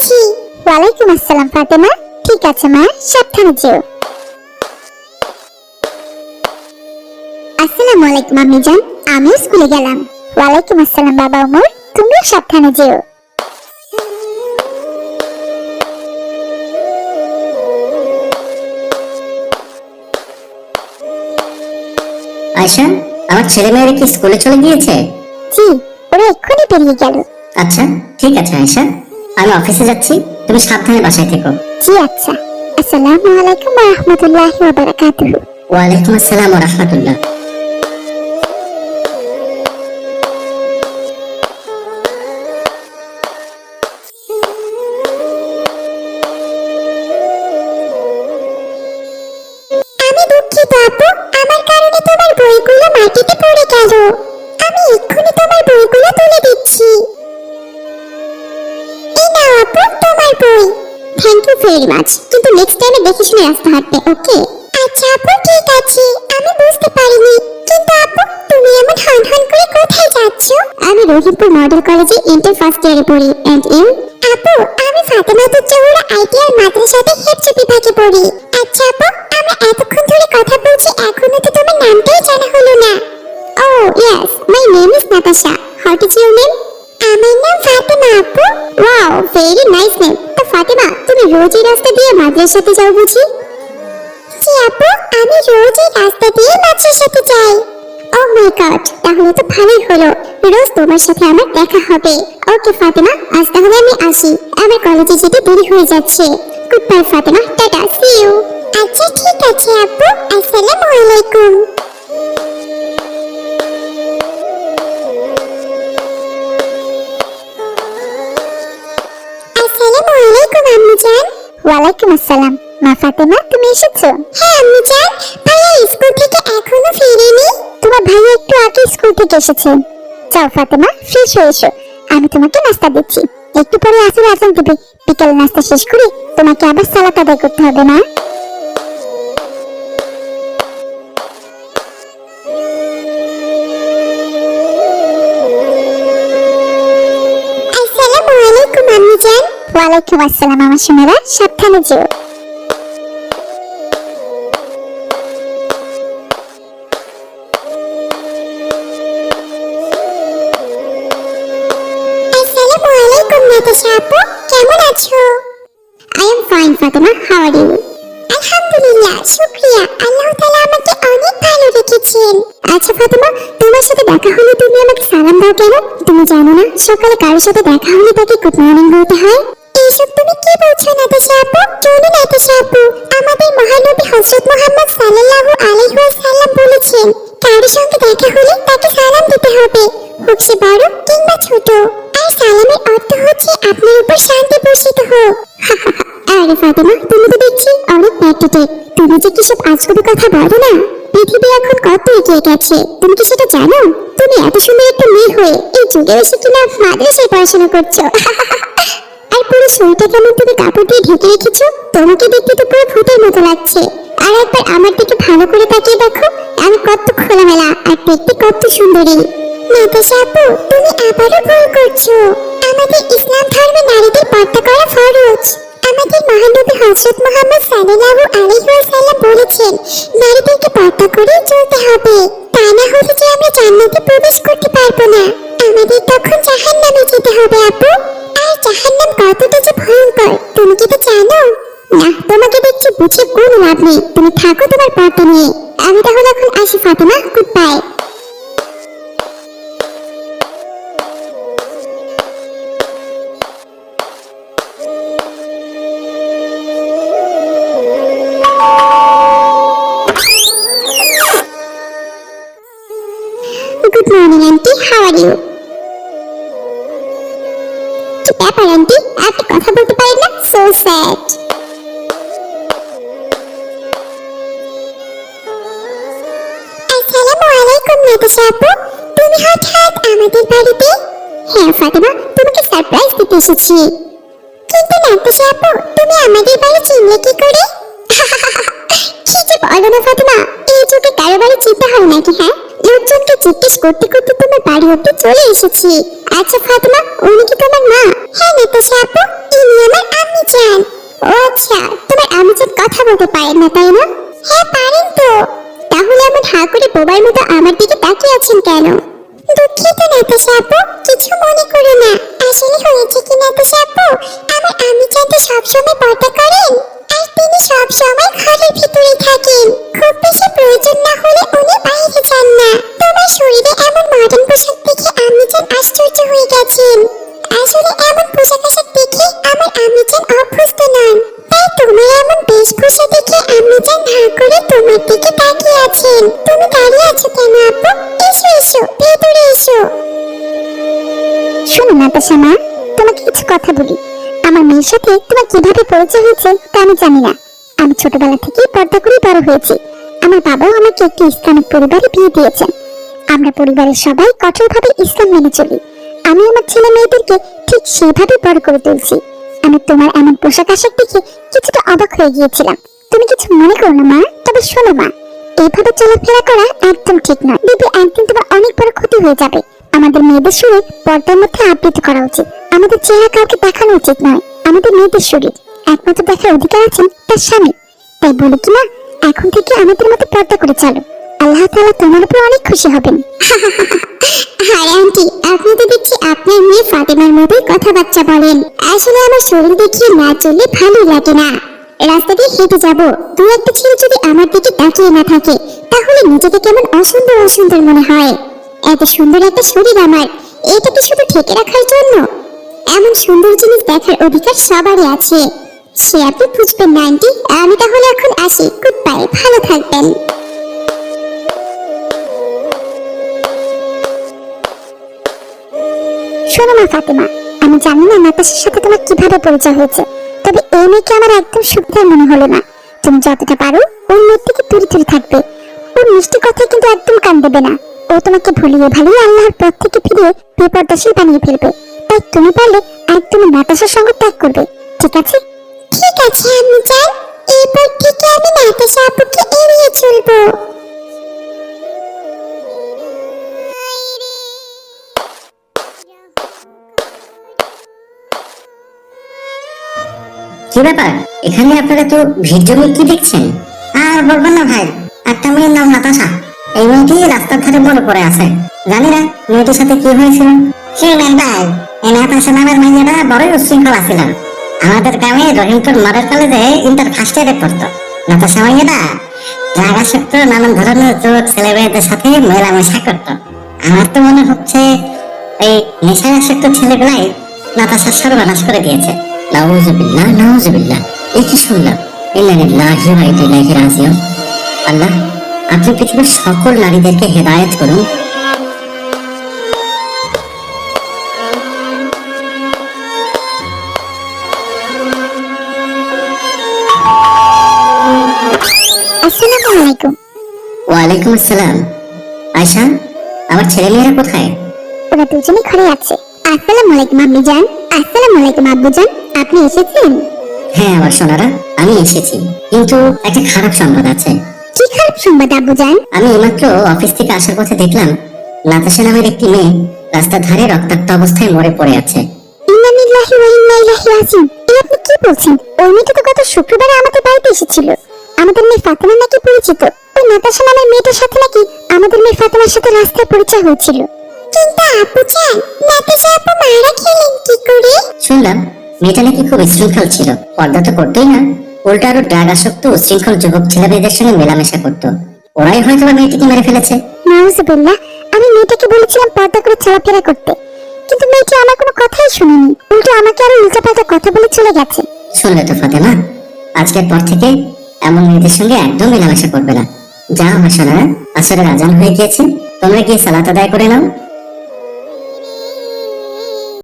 যাচ্ছি। ওয়ালাইকুম আসসালাম ফাতেমা। ঠিক আছে মা, সাবধানে যেও। আসসালামু আলাইকুম আম্মি জান, আমিও স্কুলে গেলাম। ওয়ালাইকুম আসসালাম বাবা ওমর, তুমিও সাবধানে যেও। আয়শা, আমার ছেলেমেয়েরা কি স্কুলে চলে গিয়েছে? জি, ওরা এক্ষুনি বেরিয়ে গেল। আচ্ছা, ঠিক আছে আয়শা, আমি অফিসে যাচ্ছি, তুমি সাবধানে বাসায় থেকো। জি আচ্ছা। আসসালামু আলাইকুম ওয়া রাহমাতুল্লাহি ওয়া বারাকাতুহু। ওয়ালাইকুম আসসালাম ওয়া রাহমাতুল্লাহ। আমি দুঃখিত আপু, আমার কারণে তোমার বইগুলো মাটিতে পড়ে গেল। আমি এক্ষুনি তোমার বইগুলো তুলে দিচ্ছি। এই নাও আপু তোমার বই। থ্যাংক ইউ ভেরি মাচ, কিন্তু নেক্সট টাইমে দেখে শুনে রাস্তা হাঁটবে, ওকে? আচ্ছা আপু ঠিক আছে, আমি বুঝতে পারিনি। কিন্তু আপু তুমি এমন হন করে কোথায় যাচ্ছ? আমি রহিমপুর মডেল কলেজে ইন্টার ফার্স্ট ইয়ারে পড়ি। And you? আপু আমি ফাতেমাতুজ জোহরা আইটিআর মাদ্রাসাতে হেফজ বিভাগে পড়ি। আচ্ছা আপু, আমরা এতক্ষণ ধরে কথা বলছি, এখনো তো তোমার নামটাই জানা হলো না। Oh yes, my name is Natasha. What is your name? আমার নাম ফাতেমা আপু। Wow, very nice name. তো ফাতেমা, তুমি রোজ এই রাস্তা দিয়ে মাদ্রাসাতে যাও বুঝি? জি আপু, আমি রোজ এই রাস্তা দিয়ে মাদ্রাসাতে যাই। ও মাই গড, তাহলে তো ভালোই হলো, রোজ তোমার সাথে আমার দেখা হবে। ওকে ফাতেমা, আজ তাহলে আমি আসি, আমার কলেজে যেতে দেরি হয়ে যাচ্ছে। Good bye Fatema, tata, see you. আচ্ছা ঠিক আছে আপু, আসসালামু আলাইকুম। আসসালামু আলাইকুম আম্মু জান। ওয়ালাইকুম আসসালাম। মা ফাতেমা, তুমি এসেছো? হ্যাঁ আম্মু জান, ভাইয়া স্কুল থেকে এখনো ফিরেনি। তোমার ভাইয়া একটু আগে স্কুল থেকে এসেছে। যাও ফাতেমা, ফ্রেশ হয়ে এসো, আমি তোমাকে নাস্তা দিচ্ছি। একটু পরে আসর আজান দিবে, বিকেল নাস্তা শেষ করে তোমাকে আবার সালাত আদায় করতে হবে না? আসসালামু আলাইকুম আম্মু জান। ওয়ালাইকুম আসসালাম আমার সোনারা, সাবধানে যেও। আসসালামু আলাইকুম নাতাশা আপু, কেমন আছো? I am fine Fatema, how are you? আলহামদুলিল্লাহ, শুকরিয়া, আল্লাহ তাআলা আমাকে অনেক ভালো রেখেছেন। আচ্ছা ফাতেমা, তোমার সাথে দেখা হলে তুমি আমাকে সালাম দাও কেন? তুমি জানো না সকালে কারোর সাথে দেখা হলে তাকে গুড মর্নিং বলতে হয়? এইসব তুমি কি বলছো নাতাশা আপু? চলো নাতাশা আপু, আমাদের মহানবী হযরত মুহাম্মদ সাল্লাল্লাহু আলাইহি ওয়াসাল্লাম বলেছেন, কারোর সঙ্গে দেখা হলে তাকে সালাম দিতে হবে, হোক সে বড় কিংবা ছোট। আর সালামের অর্থ হচ্ছে আপনার উপর শান্তি বর্ষিত হোক। আরে ফাতেমা, তুমি তো দেখছি অনেক প্যাটেটেড। তুমি যে কিসব আজগুবি কথা বলো না। পৃথিবী এখন কত এগিয়ে গেছে, তুমি কি সেটা জানো? তুমি এত সুন্দর একটা মেয়ে হয়ে এই যুগে এসে কিনা মাদ্রাসায় পড়াশোনা করছো। আর পুরো শরীরটা কেমন তুমি কাপড় দিয়ে ঢেকে রেখেছো, তোমাকে দেখতে তো পুরো ভূতের মতো লাগছে। আর একবার আমার দিকে ভালো করে তাকিয়ে দেখো, আমি কত খোলামেলা আর দেখতে কত সুন্দরী। নাতাশা আপু, তুমি আবারও ভুল করছো। আমাদের ইসলাম ধর্মে নারীদের পর্দা করা ফরজ। আমাদের মহানবী হযরত মুহাম্মদ সাল্লাল্লাহু আলাইহি ওয়াসাল্লাম বলেছেন, নারীদেরকে পর্দা করে চলতে হবে, তা না হলে যে আমরা জান্নাতে প্রবেশ করতে পারবো না, আমাদের তখন জাহান্নামে যেতে হবে আপু। আর জাহান্নাম কতটা যে ভয়ঙ্কর তুমি কি তা জানো? না, তোমাকে দেখছি বুঝে কোনো লাভ নেই, তুমি থাকো তোমার পর্দা নিয়ে। আমি তাহলে এখন আসি Fatema, good bye. Good morning aunty, how are you? কি ব্যাপার আন্টি, আপনি কথা বলতে পারেন না? So sad. আসসালামু আলাইকুম নাতাশা আপু, তুমি হঠাৎ আমাদের বাড়িতে? হ্যাঁ ফাতেমা, তোমাকে সারপ্রাইজ দিতে এসেছি। কিন্তু নাতাশা আপু, তুমি আমাদের বাড়ি চিনলে কি করে? কি যে বলো না ফাতেমা, এই যুগে কারো বাড়ি চিনতে হয় নাকি? হ্যাঁ, লোকজনকে জিজ্ঞেস করতে করতে তোমার বাড়ি অব্দি চলে এসেছি। আচ্ছা ফাতেমা, উনি কি তোমার মা? হ্যাঁ নাতাশা আপু, ইনি আমার আম্মি জান। ও আচ্ছা, তোমার আম্মি জান কথা বলতে পারেন না তাই না? হ্যাঁ পারেন তো। তাহলে এমন হাঁ করে বোবার মতো আমার দিকে তাকিয়ে আছেন কেন? দুঃখিত নাতাশা আপু, কিছু মনে করো না। আসলে হয়েছে কি নাতাশা আপু, আমার আম্মি জান তো সবসময় পর্দা করেন, আর তিনি সবসময় ঘরের ভিতরে থাকেন। খুব বেশি প্রয়োজন না হলে উনি বাইরে যান না। তোমার শরীরে এমন মডার্ন পোশাক দেখে আম্মি জান আশ্চর্য হয়ে গেছেন। আসলে এমন পোশাক আশাক দেখে আমার আম্মি জান অভ্যস্ত নন, তাই তোমার এমন বেশভূষা দেখে আম্মি জান হাঁ করে তোমার দিকে তাকিয়ে আছেন। তুমি দাঁড়িয়ে আছো কেন আপু? এসো এসো, ভেতরে এসো। শোনো নাতাশা মা, তোমাকে কিছু কথা বলি। আমার মেয়ের সাথে তোমার কিভাবে পরিচয় হয়েছে তা আমি জানি না। আমি ছোটবেলা থেকেই পর্দা করে বড় হয়েছি। আমার বাবাও আমাকে একটি ইসলামিক পরিবারে বিয়ে দিয়েছেন। আমরা পরিবারের সবাই কঠোরভাবে ইসলাম মেনে চলি। আমি আমার ছেলে মেয়েদেরকে ঠিক সেইভাবে বড় করে তুলছি। আমি তোমার এমন পোশাক আশাক দেখে কিছুটা অবাক হয়ে গিয়েছিলাম। তুমি কিছু মনে করো না মা, তবে শোনো মা, এইভাবে চলাফেরা করা একদম ঠিক নয়। দিদি, একদিন তোমার অনেক বড় ক্ষতি হয়ে যাবে। আমাদের মেয়েদের শরীর পর্দার মধ্যে আবৃত করা উচিত। আমাদের চেহারা কাউকে দেখানো উচিত নয়। আমাদের মেয়েদের শরীর একমাত্র দেখার অধিকার আছেন তার স্বামী। তাই বলি কি না, এখন থেকে আমাদের মতো পর্দা করে চলো। আল্লাহ তাআলা তোমার উপর অনেক খুশি হবেন। হ্যাঁ আন্টি, আপনি তো দেখছি আপনার মেয়ে ফাতেমার মতোই কথাবার্তা বলেন। আসলে আমার শরীর দেখিয়ে না চললে ভালো লাগে না। রাস্তা দিয়ে হেঁটে যাবো, দু একটা ছেলে যদি আমার দিকে তাকিয়ে না থাকে তাহলে নিজেকে কেমন অসুন্দর অসুন্দর মনে হয়। এত সুন্দর একটা শরীর আমার, এটাকে শুধু ঢেকে রাখার জন্য? এমন সুন্দর জিনিস দেখার অধিকার সবারই আছে, সে আপনি বুঝবেন না আন্টি। আমি তাহলে এখন আসি, গুড বাই, ভালো থাকবেন। শোনো মা ফাতেমা, আমি জানি না নাতাশার সাথে তোমার কিভাবে পরিচয় হয়েছে, তবে এই মেয়েকে আমার একদম সুবিধার মনে হলো না। তুমি যতটা পারো ওর মেয়ের থেকে দূরে দূরে থাকবে। ওর মিষ্টি কথায় কিন্তু একদম কান দেবে না। ও তোমাকে ভুলিয়ে ভালিয়ে আল্লাহর পথ থেকে ফিরিয়ে বেপরদাশীল বানিয়ে ফেলবে। তাই তুমি পারলে একদম নাতাশার সঙ্গ ত্যাগ করবে, ঠিক আছে? ঠিক আছে আম্মি জান, এরপর থেকে আমি নাতাশা আপুকে এড়িয়ে চলবো। কি ব্যাপার, এখানে আপনারা তো ভিড় জমিয়ে কি দেখছেন? আর বলবেন না ভাই, একটা মেয়ের নাম নাতাশা। এই মেয়েটি রাস্তার ধারে বড় পড়ে আছে। জানি না মেয়েটির সাথে কি হয়েছিল। শুনবেন ভাই, এই নাতাশা নামের মেয়েটা বড়ই উচ্ছৃঙ্খলা ছিল। আমাদের গ্রামে রহিমপুর মডেল কলেজে ইন্টার ফার্স্ট ইয়ারে পড়তো। নাতাশা মেয়েটা রাগাসক্ত নানান ধরনের যুবক ছেলে মেয়েদের সাথে মেলামেশা করতো। আমার তো মনে হচ্ছে এই নেশাসক্ত ছেলেগুলাই নাতাশার সর্বনাশ করে দিয়েছে। নাউজুবিল্লাহ নাউজুবিল্লাহ, এই কি শুনলাম? ইন্না লিল্লাহি ওয়া ইন্না ইলাইহি রাজিউন। আল্লাহ, আপনি পৃথিবীর সকল নারীদেরকে হেদায়েত করুন। আসসালামু আলাইকুম। ওয়ালাইকুম আসসালাম। আয়শা, আমার ছেলে মেয়েরা কোথায়? ওরা দুজনে ঘরে আছে। আসসালামু আলাইকুম আম্মি জান। আসসালামু আলাইকুম আব্বু জান, আপনি এসেছেন? হ্যাঁ আমার সোনারা, আমি এসেছি, কিন্তু একটা খারাপ সংবাদ আছে। কি খারাপ সংবাদ আব্বু জান? আমি এইমাত্র অফিস থেকে আসার পথে দেখলাম নাতাশা নামের একটি মেয়ে রাস্তার ধারে রক্তাক্ত অবস্থায় মরে পড়ে আছে। ইন্না লিল্লাহি ওয়া ইন্না ইলাইহি রাজিউন। এই আপনি কি বলছেন? ওই মেয়েটা তো গত শুক্রবারে আমাদের বাড়িতে এসেছিল। আমাদের মেয়ে ফাতেমা নাকি পরিচিত। ওই নাতাশা নামের মেয়েটার সাথে নাকি আমাদের মেয়ে ফাতেমার সাথে রাস্তায় পরিচয় হয়েছিল। কিন্তু আব্বু জান, নাতাশা আপু মারা গেলেন কি করে? শুনলাম মেয়েটা নাকি খুব শৃঙ্খল ছিল, পর্দা তো করতোই না, উল্টো আরো ড্রাগ আসক্ত উচ্ছৃঙ্খল যুবক ছেলেমেয়েদের সঙ্গে মেলামেশা করতো। ওরাই হয়তো মেয়েটিকে মেরে ফেলেছে। নাউজুবিল্লাহ, আমি মেয়েটাকে বলেছিলাম পর্দা করে চলাফেরা করতে, কিন্তু মেয়েটি আমার কোনো কথাই শুনেনি, উল্টো আমাকে আরো উল্টাপাল্টা কথা বলে চলে গেছে। শুনলে তো ফাতেমা, আজকের পর থেকে এমন মেয়েদের সঙ্গে একদম মেলামেশা করবে না। যাও আমার সোনারা, আসরের আজান হয়ে গিয়েছে, তোমরা গিয়ে সালাত আদায় করে নাও।